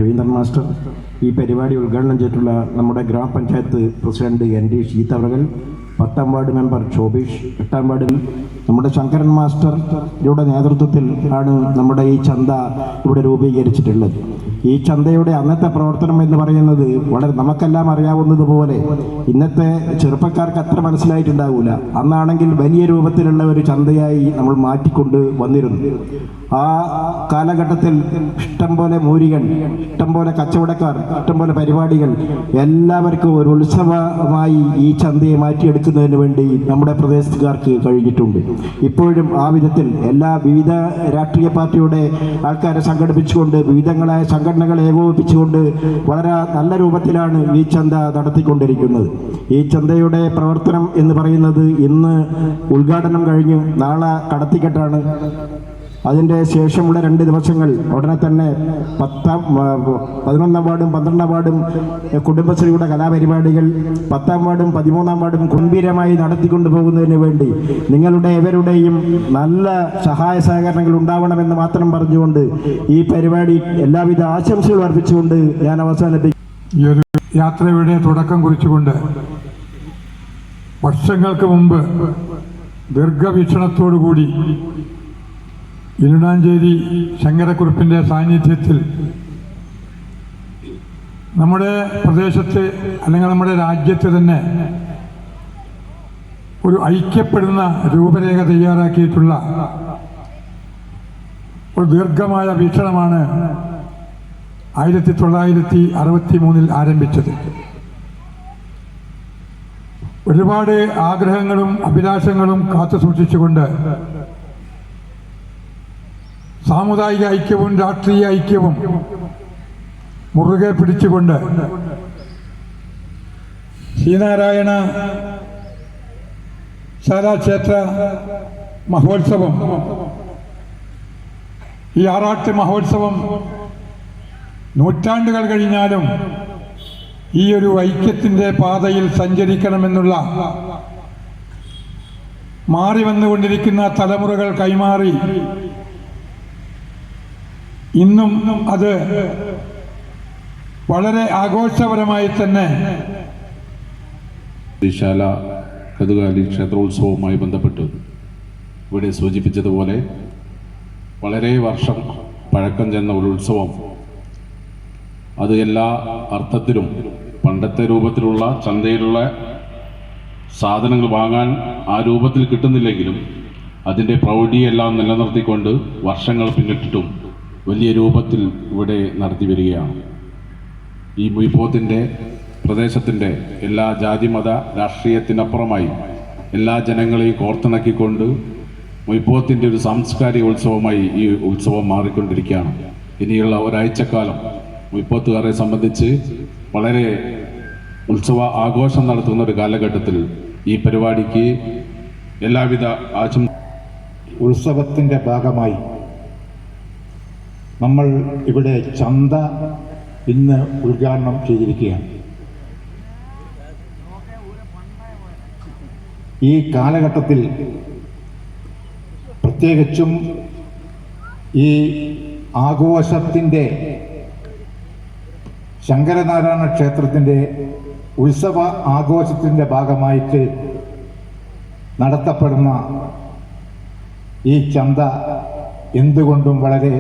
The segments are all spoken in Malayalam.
രവീന്ദ്രൻ മാസ്റ്റർ, ഈ പരിപാടി ഉദ്ഘാടനം ചെയ്തിട്ടുള്ള നമ്മുടെ ഗ്രാമപഞ്ചായത്ത് പ്രസിഡന്റ് ND ഷീത്ത് അവர்கள், 10ാം വാർഡ് മെമ്പർ ഷോബീഷ്, 8ാം വാർഡിൽ നമ്മുടെ ശങ്കരൻ മാസ്റ്ററുടെ നേതൃത്വത്തിൽ ആണ് നമ്മുടെ ഈ ചന്ത ഇവിടെ രൂപീകരിച്ചിട്ടുള്ളത്. ഈ ചന്തയുടെ അന്നത്തെ പ്രവർത്തനം എന്ന് പറയുന്നത് വളരെ നമുക്കെല്ലാം അറിയാവുന്നതുപോലെ ഇന്നത്തെ ചെറുപ്പക്കാർക്ക് അത്ര മനസ്സിലായിട്ടുണ്ടാവില്ല. അന്നാണെങ്കിൽ വലിയ രൂപത്തിലുള്ള ഒരു ചന്തയായി നമ്മൾ മാറ്റിക്കൊണ്ട് വന്നിരുന്നു. ആ കാലഘട്ടത്തിൽ ഇഷ്ടംപോലെ മൂരികൾ, ഇഷ്ടംപോലെ കച്ചവടക്കാർ, ഇഷ്ടംപോലെ പരിപാടികൾ, എല്ലാവർക്കും ഒരു ഉത്സവമായി ഈ ചന്തയെ മാറ്റിയെടുക്കുന്നതിന് വേണ്ടി നമ്മുടെ പ്രദേശത്തുകാർക്ക് കഴിഞ്ഞിട്ടുണ്ട്. ഇപ്പോഴും ആ വിധത്തിൽ വിവിധ രാഷ്ട്രീയ പാർട്ടിയുടെ ആൾക്കാരെ സംഘടിപ്പിച്ചുകൊണ്ട്, വിവിധങ്ങളായ സംഘടനകളെ ഏകോപിപ്പിച്ചുകൊണ്ട് വളരെ നല്ല രൂപത്തിലാണ് ഈ ചന്ത നടത്തിക്കൊണ്ടിരിക്കുന്നത്. ഈ ചന്തയുടെ പ്രവർത്തനം എന്ന് പറയുന്നത് ഇന്ന് ഉദ്ഘാടനം കഴിഞ്ഞു, നാളെ കടത്തിക്കെട്ടാണ്. അതിൻ്റെ ശേഷമുള്ള 2 ദിവസങ്ങൾ ഉടനെ തന്നെ 11ാം വാർഡും 12ാം വാർഡും കുടുംബശ്രീയുടെ കലാപരിപാടികൾ, 10ാം വാർഡും 13ാം വാർഡും ഗംഭീരമായി നടത്തിക്കൊണ്ടുപോകുന്നതിന് വേണ്ടി നിങ്ങളുടെ എവരുടെയും നല്ല സഹായ സഹകരണങ്ങൾ ഉണ്ടാവണമെന്ന് മാത്രം പറഞ്ഞുകൊണ്ട് ഈ പരിപാടി എല്ലാവിധ ആശംസകൾ അർപ്പിച്ചുകൊണ്ട് ഞാൻ അവസാനിപ്പിക്കും. ഈ ഒരു യാത്രയുടെ തുടക്കം കുറിച്ചുകൊണ്ട് വർഷങ്ങൾക്ക് മുമ്പ് ദീർഘവീക്ഷണത്തോടുകൂടി ഇരുടാഞ്ചേരി ശങ്കരക്കുറുപ്പിൻ്റെ സാന്നിധ്യത്തിൽ നമ്മുടെ പ്രദേശത്ത് അല്ലെങ്കിൽ നമ്മുടെ രാജ്യത്ത് തന്നെ ഒരു ഐക്യപ്പെടുന്ന രൂപരേഖ തയ്യാറാക്കിയിട്ടുള്ള ഒരു ദീർഘമായ വീക്ഷണമാണ് 1963 ആരംഭിച്ചത്. ഒരുപാട് ആഗ്രഹങ്ങളും അഭിലാഷങ്ങളും കാത്തു സൂക്ഷിച്ചുകൊണ്ട് സാമുദായിക ഐക്യവും രാഷ്ട്രീയ ഐക്യവും മുറുകെ പിടിച്ചുകൊണ്ട് ശ്രീനാരായണ ശാലാക്ഷേത്ര മഹോത്സവം, ഈ ആറാട്ട് മഹോത്സവം നൂറ്റാണ്ടുകൾ കഴിഞ്ഞാലും ഈ ഒരു ഐക്യത്തിൻ്റെ പാതയിൽ സഞ്ചരിക്കണമെന്നുള്ള മാറി വന്നുകൊണ്ടിരിക്കുന്ന തലമുറകൾ കൈമാറി ഇന്നും അത് വളരെ ആഘോഷപരമായി തന്നെ ശാല കതുകാലി ക്ഷേത്രോത്സവവുമായി ബന്ധപ്പെട്ട് ഇവിടെ സൂചിപ്പിച്ചതുപോലെ വളരെ വർഷം പഴക്കം ചെന്ന ഒരു ഉത്സവം, അത് എല്ലാ അർത്ഥത്തിലും പണ്ടത്തെ രൂപത്തിലുള്ള ചന്തയിലുള്ള സാധനങ്ങൾ വാങ്ങാൻ ആ രൂപത്തിൽ കിട്ടുന്നില്ലെങ്കിലും അതിൻ്റെ പ്രൗഢിയെല്ലാം നിലനിർത്തിക്കൊണ്ട് വർഷങ്ങൾ പിന്നിട്ടിട്ടും വലിയ രൂപത്തിൽ ഇവിടെ നടത്തി വരികയാണ്. ഈ മുയ്പോത്തിൻ്റെ പ്രദേശത്തിൻ്റെ എല്ലാ ജാതിമത രാഷ്ട്രീയത്തിനപ്പുറമായി എല്ലാ ജനങ്ങളെയും കോർത്തിണക്കിക്കൊണ്ട് മുയ്പോത്തിൻ്റെ ഒരു സാംസ്കാരിക ഉത്സവമായി ഈ ഉത്സവം മാറിക്കൊണ്ടിരിക്കുകയാണ്. ഇനിയുള്ള ഒരാഴ്ചക്കാലം മുയ്പോത്തുകാരെ സംബന്ധിച്ച് വളരെ ഉത്സവ ആഘോഷം നടത്തുന്ന ഒരു കാലഘട്ടത്തിൽ ഈ പരിപാടിക്ക് എല്ലാവിധ ഉത്സവത്തിൻ്റെ ഭാഗമായി നമ്മൾ ഇവിടെ ചന്ത ഇന്ന് ഉദ്ഘാടനം ചെയ്തിരിക്കുകയാണ്. ഈ കാലഘട്ടത്തിൽ പ്രത്യേകിച്ചും ഈ ആഘോഷത്തിൻ്റെ ശങ്കരനാരായണ ക്ഷേത്രത്തിൻ്റെ ഉത്സവ ആഘോഷത്തിൻ്റെ ഭാഗമായിട്ട് നടത്തപ്പെടുന്ന ഈ ചന്ത എന്തുകൊണ്ടും വളരെ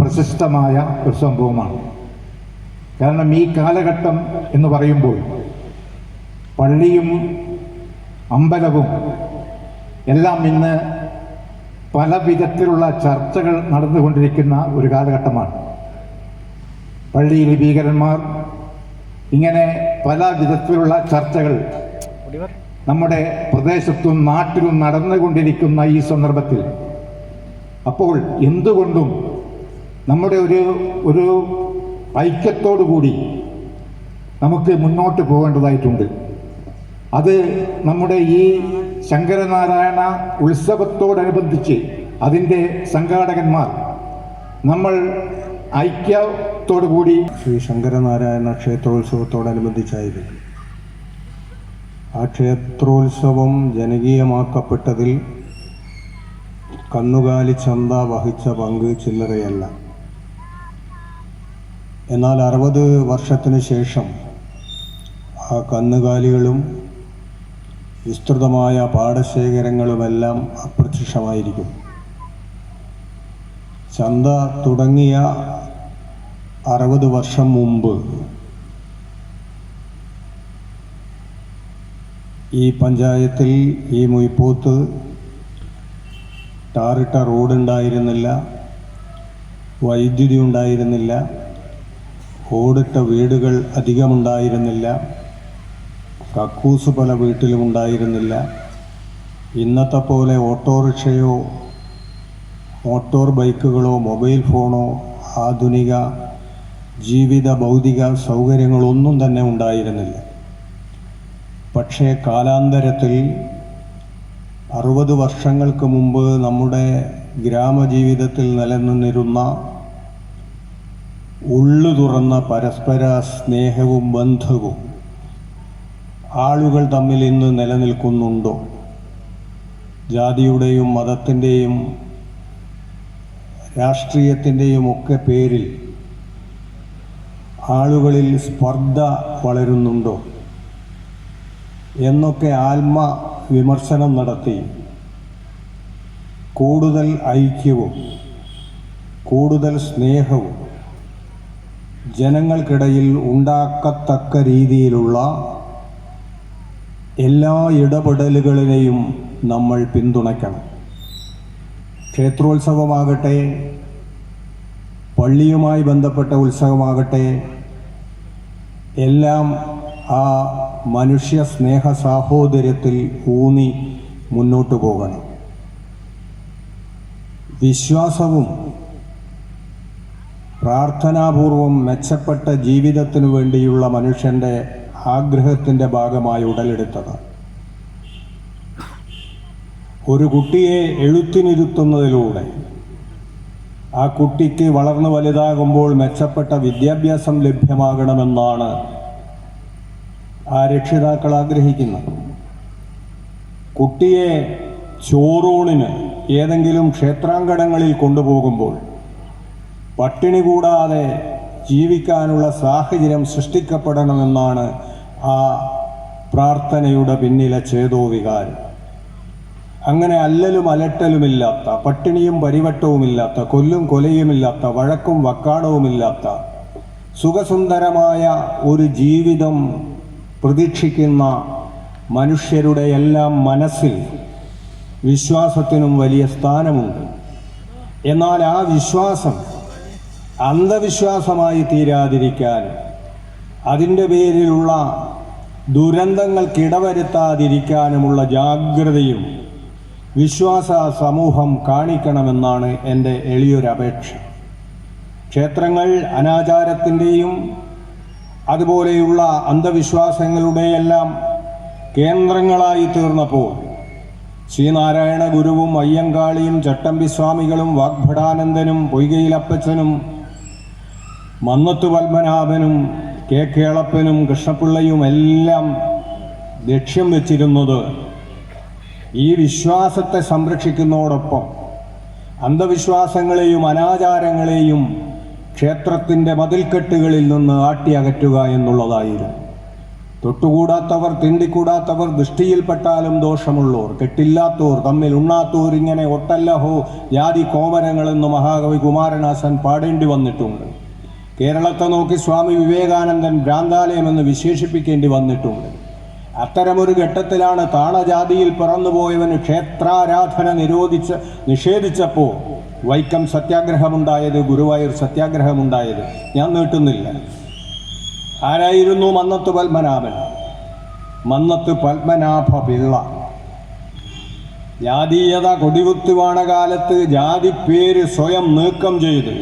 പ്രശസ്തമായ ഒരു സംഭവമാണ്. കാരണം ഈ കാലഘട്ടം എന്ന് പറയുമ്പോൾ പള്ളിയും അമ്പലവും എല്ലാം ഇന്ന് പല വിധത്തിലുള്ള ചർച്ചകൾ നടന്നുകൊണ്ടിരിക്കുന്ന ഒരു കാലഘട്ടമാണ്. പള്ളി ലിപീകരന്മാർ, ഇങ്ങനെ പല വിധത്തിലുള്ള ചർച്ചകൾ നമ്മുടെ പ്രദേശത്തും നാട്ടിലും നടന്നുകൊണ്ടിരിക്കുന്ന ഈ സന്ദർഭത്തിൽ അപ്പോൾ എന്തുകൊണ്ടും നമ്മുടെ ഒരു ഐക്യത്തോടു കൂടി നമുക്ക് മുന്നോട്ട് പോകേണ്ടതായിട്ടുണ്ട്. അത് നമ്മുടെ ഈ ശങ്കരനാരായണ ഉത്സവത്തോടനുബന്ധിച്ച് അതിൻ്റെ സംഘാടകന്മാർ നമ്മൾ ഐക്യത്തോടു കൂടി ശ്രീ ശങ്കരനാരായണ ക്ഷേത്രോത്സവത്തോടനുബന്ധിച്ചായിരുന്നു. ആ ക്ഷേത്രോത്സവം ജനകീയമാക്കപ്പെട്ടതിൽ കന്നുകാലി ചന്ത വഹിച്ച പങ്ക് ചില്ലറയല്ല. എന്നാൽ 60 വർഷത്തിന് ശേഷം ആ കന്നുകാലികളും വിസ്തൃതമായ പാടശേഖരങ്ങളുമെല്ലാം അപ്രത്യക്ഷമായിരിക്കും. ചന്ത തുടങ്ങിയ 60 വർഷം മുമ്പ് ഈ പഞ്ചായത്തിൽ, ഈ മുയിപ്പോത്ത് ടാറിട്ട റോഡുണ്ടായിരുന്നില്ല, വൈദ്യുതി ഉണ്ടായിരുന്നില്ല, ഓടിട്ട വീടുകൾ അധികമുണ്ടായിരുന്നില്ല, കക്കൂസ് പല വീട്ടിലും ഉണ്ടായിരുന്നില്ല. ഇന്നത്തെ പോലെ ഓട്ടോറിക്ഷയോ മോട്ടോർ ബൈക്കുകളോ മൊബൈൽ ഫോണോ ആധുനിക ജീവിത ഭൗതിക സൗകര്യങ്ങളൊന്നും തന്നെ ഉണ്ടായിരുന്നില്ല. പക്ഷേ കാലാന്തരത്തിൽ 60 വർഷങ്ങൾക്ക് മുമ്പ് നമ്മുടെ ഗ്രാമജീവിതത്തിൽ നിലനിന്നിരുന്ന ഉള്ളു തുറന്ന പരസ്പര സ്നേഹവും ബന്ധവും ആളുകൾ തമ്മിൽ ഇന്ന് നിലനിൽക്കുന്നുണ്ടോ? ജാതിയുടെയും മതത്തിൻ്റെയും രാഷ്ട്രീയത്തിൻ്റെയും ഒക്കെ പേരിൽ ആളുകളിൽ സ്പർദ്ധ വളരുന്നുണ്ടോ എന്നൊക്കെ ആത്മവിമർശനം നടത്തി കൂടുതൽ ഐക്യവും കൂടുതൽ സ്നേഹവും ജനങ്ങൾക്കിടയിൽ ഉണ്ടാക്കത്തക്ക രീതിയിലുള്ള എല്ലാ ഇടപെടലുകളിലെയും നമ്മൾ പിന്തുണയ്ക്കണം. ക്ഷേത്രോത്സവമാകട്ടെ, പള്ളിയുമായി ബന്ധപ്പെട്ട ഉത്സവമാകട്ടെ, എല്ലാം ആ മനുഷ്യ സ്നേഹ സാഹോദര്യത്തിൽ ഊന്നി മുന്നോട്ട് പോകണം. വിശ്വാസവും പ്രാർത്ഥനാപൂർവം മെച്ചപ്പെട്ട ജീവിതത്തിനു വേണ്ടിയുള്ള മനുഷ്യൻ്റെ ആഗ്രഹത്തിൻ്റെ ഭാഗമായി ഉടലെടുത്തതാണ്. ഒരു കുട്ടിയെ എഴുത്തിനിരുത്തുന്നതിലൂടെ ആ കുട്ടിക്ക് വളർന്നു വലുതാകുമ്പോൾ മെച്ചപ്പെട്ട വിദ്യാഭ്യാസം ലഭ്യമാകണമെന്നാണ് ആ രക്ഷിതാക്കൾ ആഗ്രഹിക്കുന്നത്. കുട്ടിയെ ചോറൂണിന് ഏതെങ്കിലും ക്ഷേത്രാങ്കണങ്ങളിൽ കൊണ്ടുപോകുമ്പോൾ പട്ടിണി കൂടാതെ ജീവിക്കാനുള്ള സാഹചര്യം സൃഷ്ടിക്കപ്പെടണമെന്നാണ് ആ പ്രാർത്ഥനയുടെ പിന്നിലെ ചേതോവികാരം. അങ്ങനെ അല്ലലും അലട്ടലുമില്ലാത്ത, പട്ടിണിയും പരിവട്ടവുമില്ലാത്ത, കൊല്ലും കൊലയുമില്ലാത്ത, വഴക്കും വക്കാണവുമില്ലാത്ത സുഖസുന്ദരമായ ഒരു ജീവിതം പ്രതീക്ഷിക്കുന്ന മനുഷ്യരുടെ എല്ലാം മനസ്സിൽ വിശ്വാസത്തിനും വലിയ സ്ഥാനമുണ്ട്. എന്നാൽ ആ വിശ്വാസം അന്ധവിശ്വാസമായി തീരാതിരിക്കാൻ, അതിൻ്റെ പേരിലുള്ള ദുരന്തങ്ങൾക്കിടവരുത്താതിരിക്കാനുമുള്ള ജാഗ്രതയും വിശ്വാസ സമൂഹം കാണിക്കണമെന്നാണ് എൻ്റെ എളിയൊരപേക്ഷ. ക്ഷേത്രങ്ങൾ അനാചാരത്തിൻ്റെയും അതുപോലെയുള്ള അന്ധവിശ്വാസങ്ങളുടെയെല്ലാം കേന്ദ്രങ്ങളായി തീർന്നപ്പോൾ ശ്രീനാരായണ ഗുരുവും അയ്യങ്കാളിയും ചട്ടമ്പിസ്വാമികളും വാഗ്ഭടാനന്ദനും പൊയ്കയിലപ്പച്ചനും മന്നത്ത് പത്മനാഭനും കെ കേളപ്പനും കൃഷ്ണപിള്ളയും എല്ലാം ലക്ഷ്യം വെച്ചിരുന്നത് ഈ വിശ്വാസത്തെ സംരക്ഷിക്കുന്നതോടൊപ്പം അന്ധവിശ്വാസങ്ങളെയും അനാചാരങ്ങളെയും ക്ഷേത്രത്തിൻ്റെ മതിൽക്കെട്ടുകളിൽ നിന്ന് ആട്ടിയകറ്റുക എന്നുള്ളതായിരുന്നു. തൊട്ടുകൂടാത്തവർ, തിണ്ടിക്കൂടാത്തവർ, ദൃഷ്ടിയിൽപ്പെട്ടാലും ദോഷമുള്ളവർ, കെട്ടില്ലാത്തവർ, തമ്മിൽ ഉണ്ണാത്തവർ, ഇങ്ങനെ ഒട്ടല്ലഹോ ജാതി കോമരങ്ങളെന്ന് മഹാകവി കുമാരനാശൻ പാടേണ്ടി വന്നിട്ടുണ്ട്. കേരളത്തെ നോക്കി സ്വാമി വിവേകാനന്ദൻ ഭ്രാന്താലയമെന്ന് വിശേഷിപ്പിക്കേണ്ടി വന്നിട്ടുണ്ട്. അത്തരമൊരു ഘട്ടത്തിലാണ് താണജാതിയിൽ പിറന്നുപോയവന് ക്ഷേത്രാരാധന നിഷേധിച്ചപ്പോൾ വൈക്കം സത്യാഗ്രഹമുണ്ടായത്, ഗുരുവായൂർ സത്യാഗ്രഹമുണ്ടായത്. ഞാൻ നീട്ടുന്നില്ല. ആരായിരുന്നു മന്നത്ത് പത്മനാഭൻ? മന്നത്ത് പത്മനാഭ പിള്ള. ജാതീയത കൊടികുത്തിവാണ കാലത്ത് ജാതി പേര് സ്വയം നീക്കം ചെയ്ത്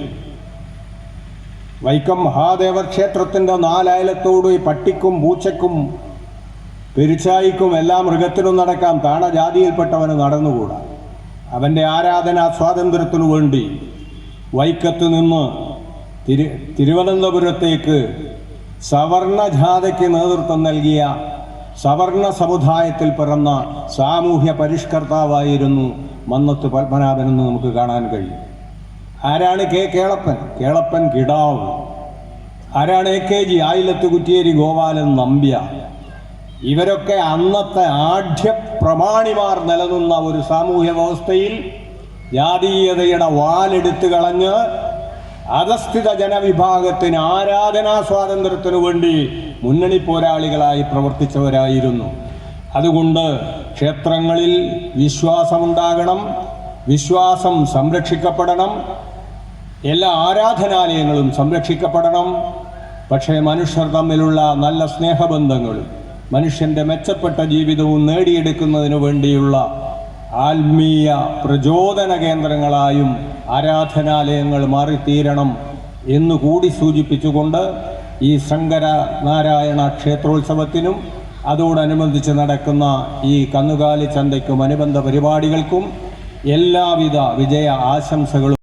വൈക്കം മഹാദേവ ക്ഷേത്രത്തിൻ്റെ 4 അയലത്തോട് പട്ടിക്കും പൂച്ചക്കും പെരുച്ചായിക്കും എല്ലാ മൃഗത്തിനും നടക്കാം, താണജാതിയിൽപ്പെട്ടവന് നടന്നുകൂടാ. അവൻ്റെ ആരാധനാ സ്വാതന്ത്ര്യത്തിനു വേണ്ടി വൈക്കത്ത് നിന്ന് തിരുവനന്തപുരത്തേക്ക് സവർണജാഥയ്ക്ക് നേതൃത്വം നൽകിയ സവർണ സമുദായത്തിൽ പിറന്ന സാമൂഹ്യ പരിഷ്കർത്താവായിരുന്നു മന്നത്ത് പത്മനാഭനെന്ന് നമുക്ക് കാണാൻ കഴിയും. ആരാണ് കെ കേളപ്പൻ? കേളപ്പൻ കിടാവ്. ആരാണ് AKG ആയിലത്ത് കുറ്റിയേരി ഗോപാലൻ നമ്പ്യ. ഇവരൊക്കെ അന്നത്തെ ആഢ്യ പ്രമാണിമാർ നിലനിന്ന ഒരു സാമൂഹ്യ വ്യവസ്ഥയിൽ ജാതീയതയുടെ വാലെടുത്ത് കളഞ്ഞ് അധസ്ഥിത ജനവിഭാഗത്തിന് ആരാധനാ സ്വാതന്ത്ര്യത്തിനു വേണ്ടി മുന്നണി പോരാളികളായി പ്രവർത്തിച്ചവരായിരുന്നു. അതുകൊണ്ട് ക്ഷേത്രങ്ങളിൽ വിശ്വാസമുണ്ടാകണം, വിശ്വാസം സംരക്ഷിക്കപ്പെടണം, എല്ലാ ആരാധനാലയങ്ങളും സംരക്ഷിക്കപ്പെടണം. പക്ഷേ മനുഷ്യർ തമ്മിലുള്ള നല്ല സ്നേഹബന്ധങ്ങളും മനുഷ്യൻ്റെ മെച്ചപ്പെട്ട ജീവിതവും നേടിയെടുക്കുന്നതിനു വേണ്ടിയുള്ള ആത്മീയ പ്രചോദന കേന്ദ്രങ്ങളായും ആരാധനാലയങ്ങൾ മാറിത്തീരണം എന്നുകൂടി സൂചിപ്പിച്ചുകൊണ്ട് ഈ ശങ്കര നാരായണ ക്ഷേത്രോത്സവത്തിനും അതോടനുബന്ധിച്ച് നടക്കുന്ന ഈ കന്നുകാലി ചന്തയ്ക്കും അനുബന്ധ പരിപാടികൾക്കും എല്ലാവിധ വിജയ ആശംസകളും